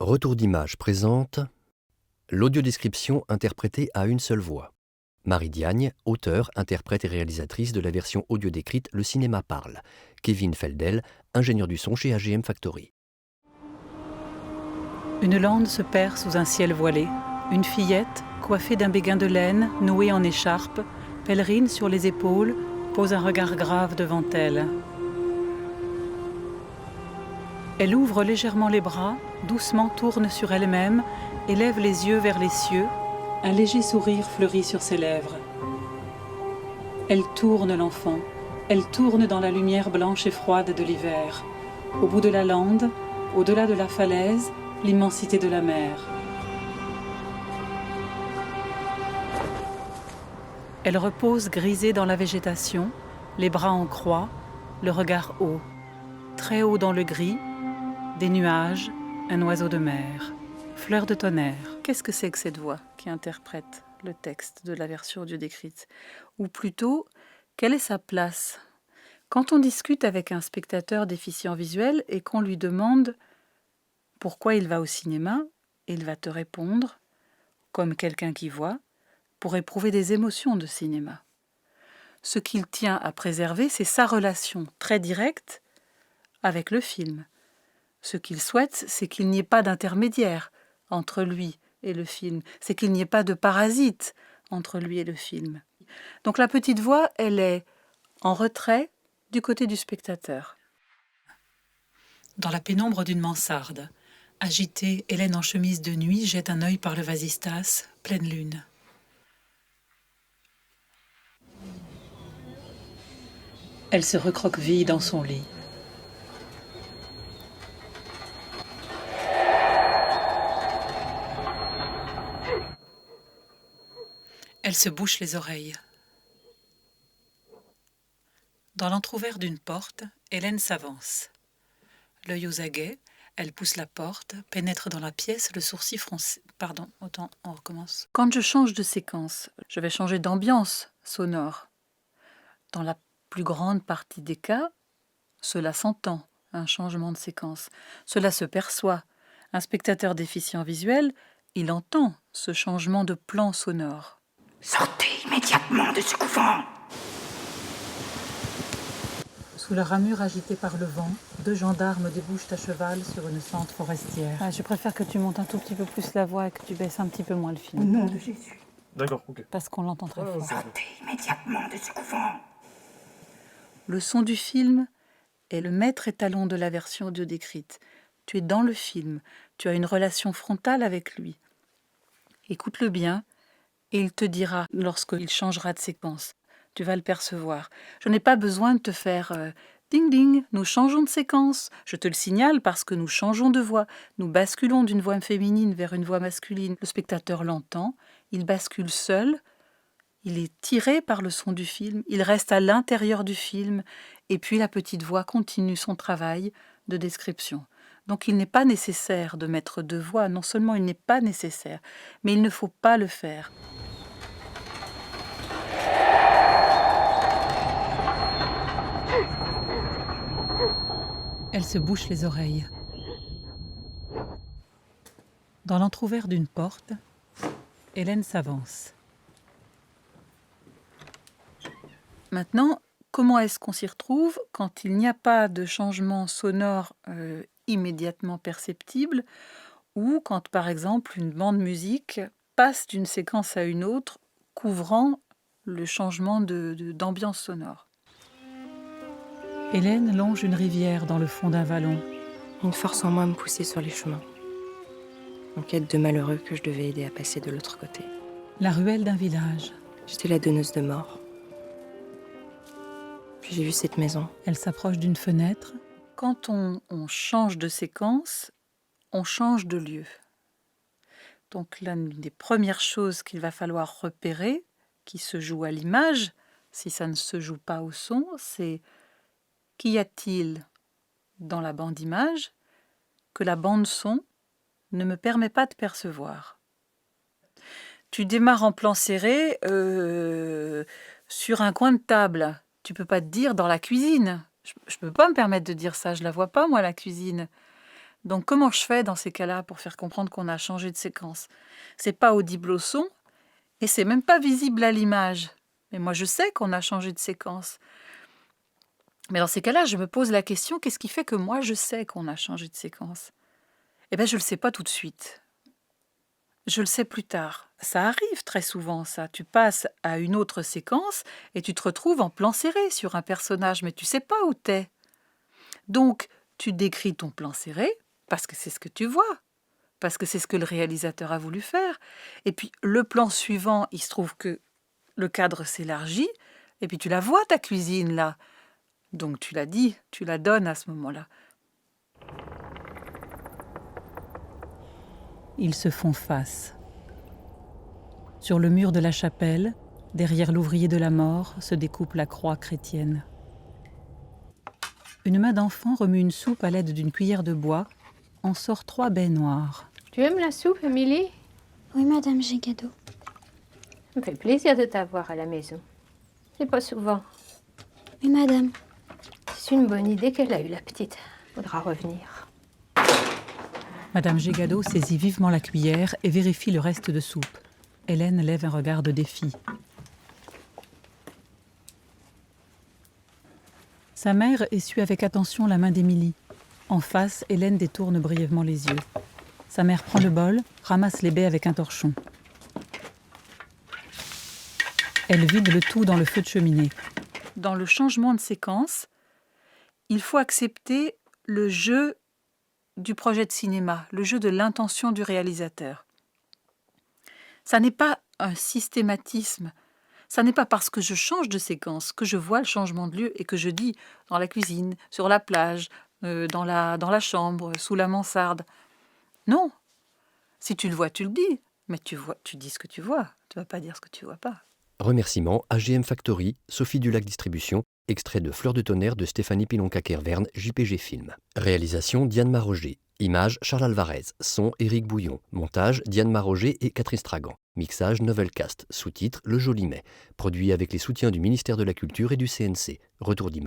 Retour d'image présente l'audiodescription interprétée à une seule voix. Marie Diagne, auteure, interprète et réalisatrice de la version audio décrite Le cinéma parle. Kevin Feldel, ingénieur du son chez AGM Factory. Une lande se perd sous un ciel voilé. Une fillette, coiffée d'un béguin de laine, nouée en écharpe, pèlerine sur les épaules, pose un regard grave devant elle. Elle ouvre légèrement les bras, doucement tourne sur elle-même, élève les yeux vers les cieux. Un léger sourire fleurit sur ses lèvres. Elle tourne l'enfant. Elle tourne dans la lumière blanche et froide de l'hiver. Au bout de la lande, au-delà de la falaise, l'immensité de la mer. Elle repose grisée dans la végétation, les bras en croix, le regard haut. Très haut dans le gris, des nuages, un oiseau de mer. Fleur de tonnerre. Qu'est-ce que c'est que cette voix qui interprète le texte de la version audio décrite? Ou plutôt, quelle est sa place? Quand on discute avec un spectateur déficient visuel et qu'on lui demande pourquoi il va au cinéma, il va te répondre, comme quelqu'un qui voit, pour éprouver des émotions de cinéma. Ce qu'il tient à préserver, c'est sa relation très directe avec le film. Ce qu'il souhaite, c'est qu'il n'y ait pas d'intermédiaire entre lui et le film. C'est qu'il n'y ait pas de parasite entre lui et le film. Donc la petite voix, elle est en retrait du côté du spectateur. Dans la pénombre d'une mansarde, agitée, Hélène en chemise de nuit jette un œil par le vasistas, pleine lune. Elle se recroqueville dans son lit. Elle se bouche les oreilles. Dans l'entrouvert d'une porte, Hélène s'avance. L'œil aux aguets, elle pousse la porte, pénètre dans la pièce, le sourcil froncé. Pardon, on recommence. Quand je change de séquence, je vais changer d'ambiance sonore. Dans la plus grande partie des cas, cela s'entend, un changement de séquence. Cela se perçoit. Un spectateur déficient visuel, il entend ce changement de plan sonore. Sortez immédiatement de ce couvent! Sous la ramure agitée par le vent, 2 gendarmes débouchent à cheval sur une sente forestière. Je préfère que tu montes un tout petit peu plus la voix et que tu baisses un petit peu moins le film. Au nom de Jésus. D'accord, ok. Parce qu'on l'entend très fort. Sortez immédiatement de ce couvent! Le son du film est le maître étalon de la version audio décrite. Tu es dans le film, tu as une relation frontale avec lui. Écoute-le bien et il te dira lorsqu'il changera de séquence. Tu vas le percevoir. Je n'ai pas besoin de te faire ding ding, nous changeons de séquence. Je te le signale parce que nous changeons de voix. Nous basculons d'une voix féminine vers une voix masculine. Le spectateur l'entend, il bascule seul, il est tiré par le son du film, il reste à l'intérieur du film et puis la petite voix continue son travail de description. Donc il n'est pas nécessaire de mettre 2 voix. Non seulement il n'est pas nécessaire, mais il ne faut pas le faire. Elle se bouche les oreilles. Dans l'entrouvert d'une porte, Hélène s'avance. Maintenant, comment est-ce qu'on s'y retrouve quand il n'y a pas de changement sonore immédiatement perceptible ou quand, par exemple, une bande musique passe d'une séquence à une autre, couvrant le changement d'ambiance sonore. Hélène longe une rivière dans le fond d'un vallon. Une force en moi me poussait sur les chemins, en quête de malheureux que je devais aider à passer de l'autre côté. La ruelle d'un village. J'étais la donneuse de mort. Puis j'ai vu cette maison. Elle s'approche d'une fenêtre. Quand on change de séquence, on change de lieu. Donc l'une des premières choses qu'il va falloir repérer, qui se joue à l'image, si ça ne se joue pas au son, c'est qu'y a-t-il dans la bande image que la bande son ne me permet pas de percevoir. Tu démarres en plan serré sur un coin de table. Tu peux pas te dire dans la cuisine. Je peux pas me permettre de dire ça, je la vois pas moi la cuisine. Donc comment je fais dans ces cas-là pour faire comprendre qu'on a changé de séquence? C'est pas audible au son et c'est même pas visible à l'image. Mais moi je sais qu'on a changé de séquence. Mais dans ces cas-là, je me pose la question, qu'est-ce qui fait que moi je sais qu'on a changé de séquence? Eh bien je le sais pas tout de suite. Je le sais plus tard. Ça arrive très souvent, ça. Tu passes à une autre séquence et tu te retrouves en plan serré sur un personnage, mais tu sais pas où t'es. Donc, tu décris ton plan serré parce que c'est ce que tu vois, parce que c'est ce que le réalisateur a voulu faire. Et puis, le plan suivant, il se trouve que le cadre s'élargit, et puis tu la vois, ta cuisine, là. Donc, tu la dis, tu la donnes à ce moment-là. Ils se font face. Sur le mur de la chapelle, derrière l'ouvrier de la mort, se découpe la croix chrétienne. Une main d'enfant remue une soupe à l'aide d'une cuillère de bois. En sort 3 baies noires. Tu aimes la soupe, Émilie? Oui, Madame Gégado. Ça me fait plaisir de t'avoir à la maison. C'est pas souvent. Oui, Madame. C'est une bonne idée qu'elle a eue, la petite. Faudra revenir. Madame Gégado saisit vivement la cuillère et vérifie le reste de soupe. Hélène lève un regard de défi. Sa mère essuie avec attention la main d'Émilie. En face, Hélène détourne brièvement les yeux. Sa mère prend le bol, ramasse les baies avec un torchon. Elle vide le tout dans le feu de cheminée. Dans le changement de séquence, il faut accepter le jeu du projet de cinéma, le jeu de l'intention du réalisateur. Ça n'est pas un systématisme. Ça n'est pas parce que je change de séquence que je vois le changement de lieu et que je dis dans la cuisine, sur la plage, dans la chambre, sous la mansarde. Non. Si tu le vois, tu le dis. Mais tu dis ce que tu vois. Tu ne vas pas dire ce que tu vois pas. Remerciements AGM Factory, Sophie Dulac Distribution, extrait de Fleur de tonnerre de Stéphanie Pilonca-Kerverne, JPG Film. Réalisation Diane Maroger. Images Charles Alvarez. Son Éric Bouillon. Montage Diane Maroger et Catherine Stragan. Mixage Novelcast. Sous-titres Le Jolimet. Produit avec les soutiens du ministère de la Culture et du CNC. Retour d'image.